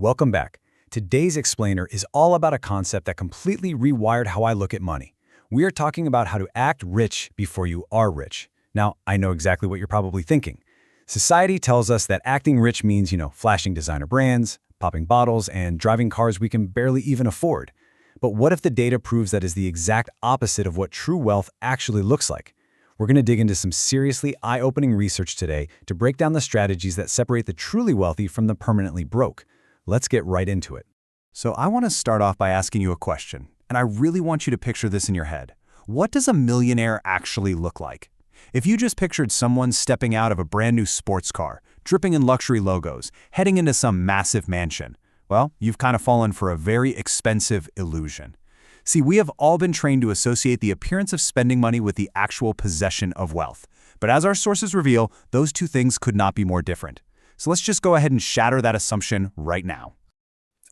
Welcome back. Today's explainer is all about a concept that completely rewired how I look at money. We are talking about how to act rich before you are rich. Now, I know exactly what you're probably thinking. Society tells us that acting rich means, flashing designer brands, popping bottles, and driving cars we can barely even afford. But what if the data proves that is the exact opposite of what true wealth actually looks like? We're going to dig into some seriously eye-opening research today to break down the strategies that separate the truly wealthy from the permanently broke. Let's get right into it. So I want to start off by asking you a question, and I really want you to picture this in your head. What does a millionaire actually look like? If you just pictured someone stepping out of a brand new sports car, dripping in luxury logos, heading into some massive mansion, well, you've kind of fallen for a very expensive illusion. See, we have all been trained to associate the appearance of spending money with the actual possession of wealth. But as our sources reveal, those two things could not be more different. So let's just go ahead and shatter that assumption right now.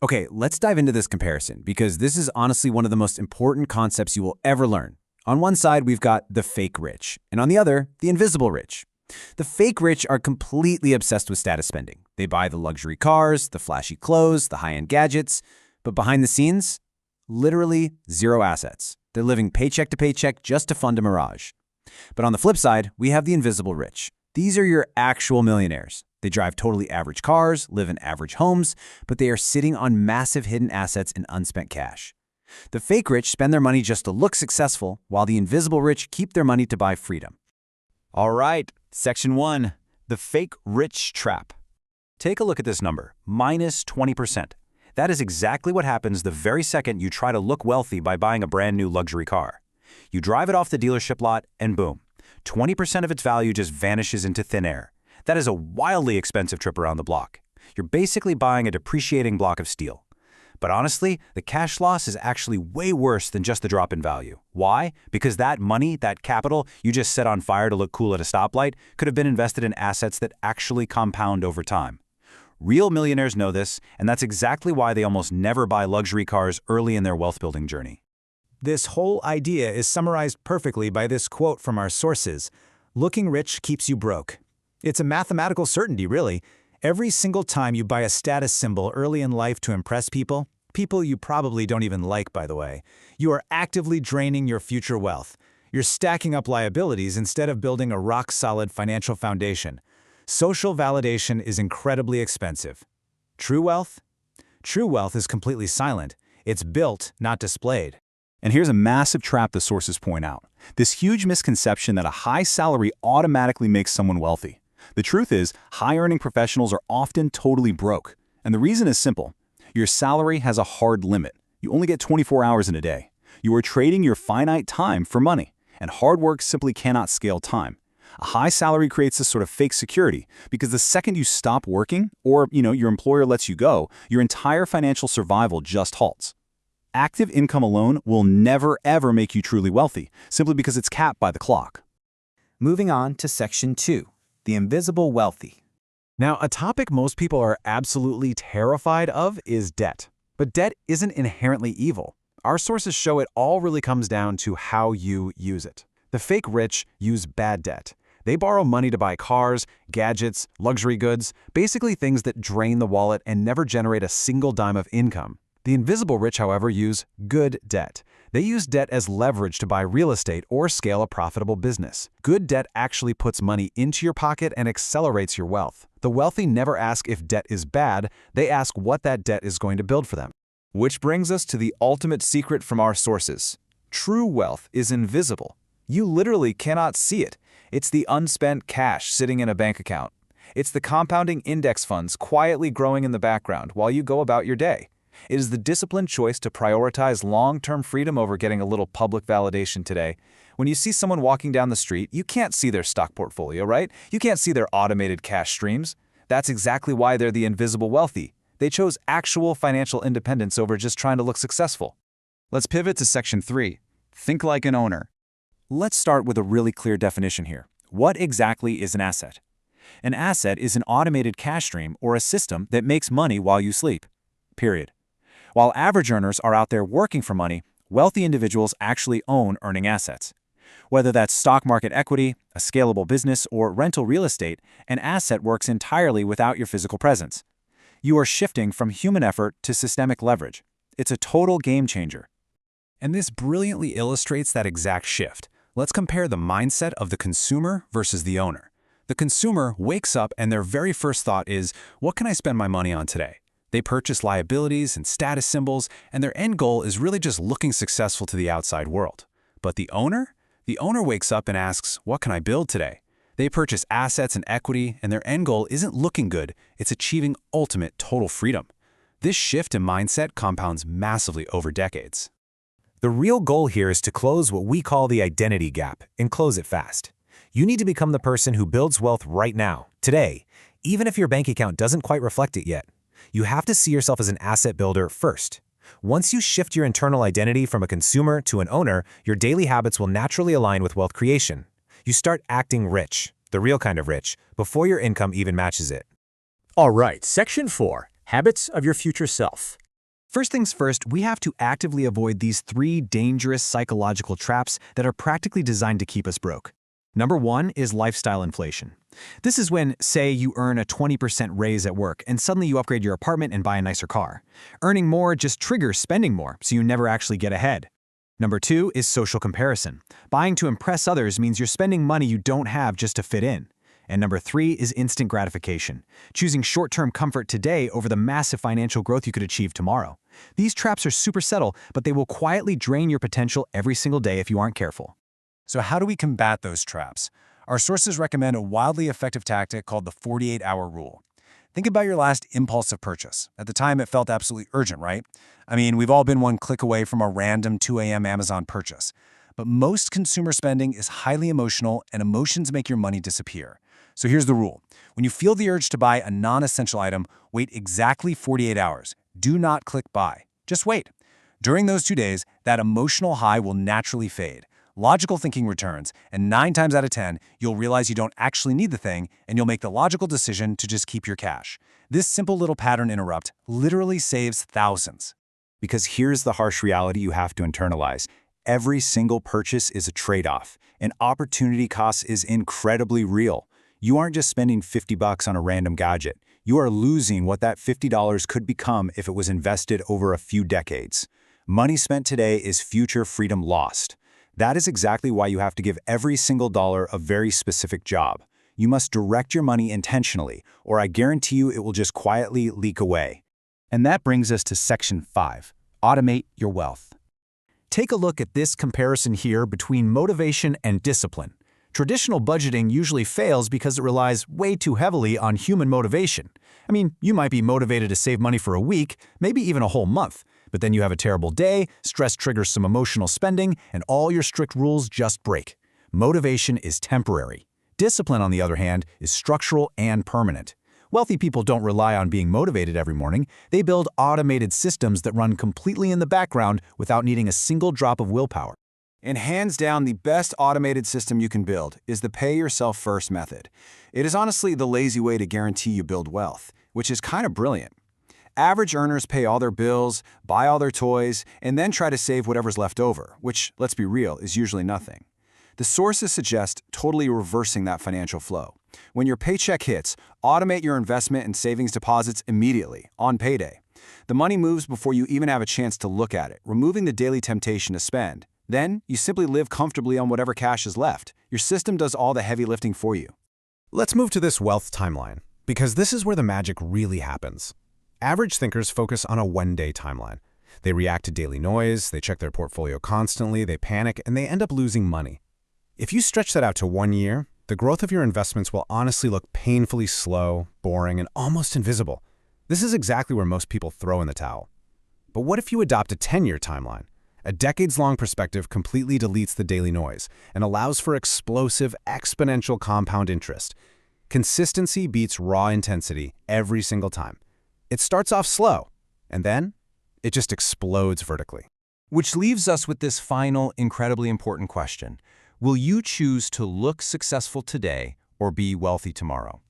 Okay, let's dive into this comparison because this is honestly one of the most important concepts you will ever learn. On one side, we've got the fake rich, and on the other, the invisible rich. The fake rich are completely obsessed with status spending. They buy the luxury cars, the flashy clothes, the high-end gadgets, but behind the scenes, literally zero assets. They're living paycheck to paycheck just to fund a mirage. But on the flip side, we have the invisible rich. These are your actual millionaires. They drive totally average cars, live in average homes, but they are sitting on massive hidden assets and unspent cash. The fake rich spend their money just to look successful, while the invisible rich keep their money to buy freedom. All right, Section 1, the fake rich trap. Take a look at this number, minus 20%. That is exactly what happens the very second you try to look wealthy by buying a brand new luxury car. You drive it off the dealership lot, and boom, 20% of its value just vanishes into thin air. That is a wildly expensive trip around the block. You're basically buying a depreciating block of steel. But honestly, the cash loss is actually way worse than just the drop in value. Why? Because that money, that capital you just set on fire to look cool at a stoplight, could have been invested in assets that actually compound over time. Real millionaires know this, and that's exactly why they almost never buy luxury cars early in their wealth-building journey. This whole idea is summarized perfectly by this quote from our sources: "Looking rich keeps you broke." It's a mathematical certainty, really. Every single time you buy a status symbol early in life to impress people you probably don't even like, by the way, you are actively draining your future wealth. You're stacking up liabilities instead of building a rock-solid financial foundation. Social validation is incredibly expensive. True wealth? True wealth is completely silent. It's built, not displayed. And here's a massive trap the sources point out. This huge misconception that a high salary automatically makes someone wealthy. The truth is, high-earning professionals are often totally broke. And the reason is simple. Your salary has a hard limit. You only get 24 hours in a day. You are trading your finite time for money. And hard work simply cannot scale time. A high salary creates this sort of fake security because the second you stop working or, your employer lets you go, your entire financial survival just halts. Active income alone will never, ever make you truly wealthy, simply because it's capped by the clock. Moving on to Section 2, the invisible wealthy. Now, a topic most people are absolutely terrified of is debt. But debt isn't inherently evil. Our sources show it all really comes down to how you use it. The fake rich use bad debt. They borrow money to buy cars, gadgets, luxury goods, basically things that drain the wallet and never generate a single dime of income. The invisible rich, however, use good debt. They use debt as leverage to buy real estate or scale a profitable business. Good debt actually puts money into your pocket and accelerates your wealth. The wealthy never ask if debt is bad, they ask what that debt is going to build for them. Which brings us to the ultimate secret from our sources. True wealth is invisible. You literally cannot see it. It's the unspent cash sitting in a bank account. It's the compounding index funds quietly growing in the background while you go about your day. It is the disciplined choice to prioritize long-term freedom over getting a little public validation today. When you see someone walking down the street, you can't see their stock portfolio, right? You can't see their automated cash streams. That's exactly why they're the invisible wealthy. They chose actual financial independence over just trying to look successful. Let's pivot to Section 3. Think like an owner. Let's start with a really clear definition here. What exactly is an asset? An asset is an automated cash stream or a system that makes money while you sleep. Period. While average earners are out there working for money, wealthy individuals actually own earning assets. Whether that's stock market equity, a scalable business, or rental real estate, an asset works entirely without your physical presence. You are shifting from human effort to systemic leverage. It's a total game changer. And this brilliantly illustrates that exact shift. Let's compare the mindset of the consumer versus the owner. The consumer wakes up and their very first thought is, what can I spend my money on today? They purchase liabilities and status symbols, and their end goal is really just looking successful to the outside world. But the owner? The owner wakes up and asks, what can I build today? They purchase assets and equity, and their end goal isn't looking good, it's achieving ultimate total freedom. This shift in mindset compounds massively over decades. The real goal here is to close what we call the identity gap, and close it fast. You need to become the person who builds wealth right now, today, even if your bank account doesn't quite reflect it yet. You have to see yourself as an asset builder first. Once you shift your internal identity from a consumer to an owner, your daily habits will naturally align with wealth creation. You start acting rich, the real kind of rich, before your income even matches it. All right, Section 4, Habits of Your Future Self. First things first, we have to actively avoid these 3 dangerous psychological traps that are practically designed to keep us broke. Number 1 is lifestyle inflation. This is when, say, you earn a 20% raise at work and suddenly you upgrade your apartment and buy a nicer car. Earning more just triggers spending more, so you never actually get ahead. Number 2 is social comparison. Buying to impress others means you're spending money you don't have just to fit in. And number 3 is instant gratification, choosing short-term comfort today over the massive financial growth you could achieve tomorrow. These traps are super subtle, but they will quietly drain your potential every single day if you aren't careful. So how do we combat those traps? Our sources recommend a wildly effective tactic called the 48-hour rule. Think about your last impulsive purchase. At the time, it felt absolutely urgent, right? I mean, we've all been one click away from a random 2 a.m. Amazon purchase. But most consumer spending is highly emotional, and emotions make your money disappear. So here's the rule. When you feel the urge to buy a non-essential item, wait exactly 48 hours. Do not click buy. Just wait. During those 2 days, that emotional high will naturally fade. Logical thinking returns, and 9 times out of 10, you'll realize you don't actually need the thing, and you'll make the logical decision to just keep your cash. This simple little pattern interrupt literally saves thousands. Because here's the harsh reality you have to internalize. Every single purchase is a trade-off, and opportunity cost is incredibly real. You aren't just spending $50 on a random gadget. You are losing what that $50 could become if it was invested over a few decades. Money spent today is future freedom lost. That is exactly why you have to give every single dollar a very specific job. You must direct your money intentionally, or I guarantee you it will just quietly leak away. And that brings us to Section 5, Automate Your Wealth. Take a look at this comparison here between motivation and discipline. Traditional budgeting usually fails because it relies way too heavily on human motivation. I mean, you might be motivated to save money for a week, maybe even a whole month, but then you have a terrible day, stress triggers some emotional spending, and all your strict rules just break. Motivation is temporary. Discipline, on the other hand, is structural and permanent. Wealthy people don't rely on being motivated every morning. They build automated systems that run completely in the background without needing a single drop of willpower. And hands down, the best automated system you can build is the pay yourself first method. It is honestly the lazy way to guarantee you build wealth, which is kind of brilliant. Average earners pay all their bills, buy all their toys, and then try to save whatever's left over, which, let's be real, is usually nothing. The sources suggest totally reversing that financial flow. When your paycheck hits, automate your investment and savings deposits immediately, on payday. The money moves before you even have a chance to look at it, removing the daily temptation to spend. Then, you simply live comfortably on whatever cash is left. Your system does all the heavy lifting for you. Let's move to this wealth timeline, because this is where the magic really happens. Average thinkers focus on a one-day timeline. They react to daily noise, they check their portfolio constantly, they panic, and they end up losing money. If you stretch that out to 1 year, the growth of your investments will honestly look painfully slow, boring, and almost invisible. This is exactly where most people throw in the towel. But what if you adopt a 10-year timeline? A decades-long perspective completely deletes the daily noise and allows for explosive, exponential compound interest. Consistency beats raw intensity every single time. It starts off slow, and then it just explodes vertically. Which leaves us with this final, incredibly important question. Will you choose to look successful today or be wealthy tomorrow?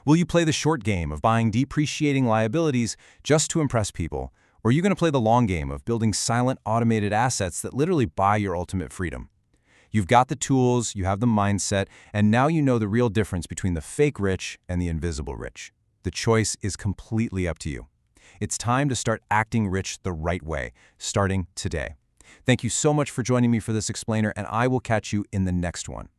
Will you play the short game of buying depreciating liabilities just to impress people? Or are you going to play the long game of building silent, automated assets that literally buy your ultimate freedom? You've got the tools, you have the mindset, and now you know the real difference between the fake rich and the invisible rich. The choice is completely up to you. It's time to start acting rich the right way, starting today. Thank you so much for joining me for this explainer, and I will catch you in the next one.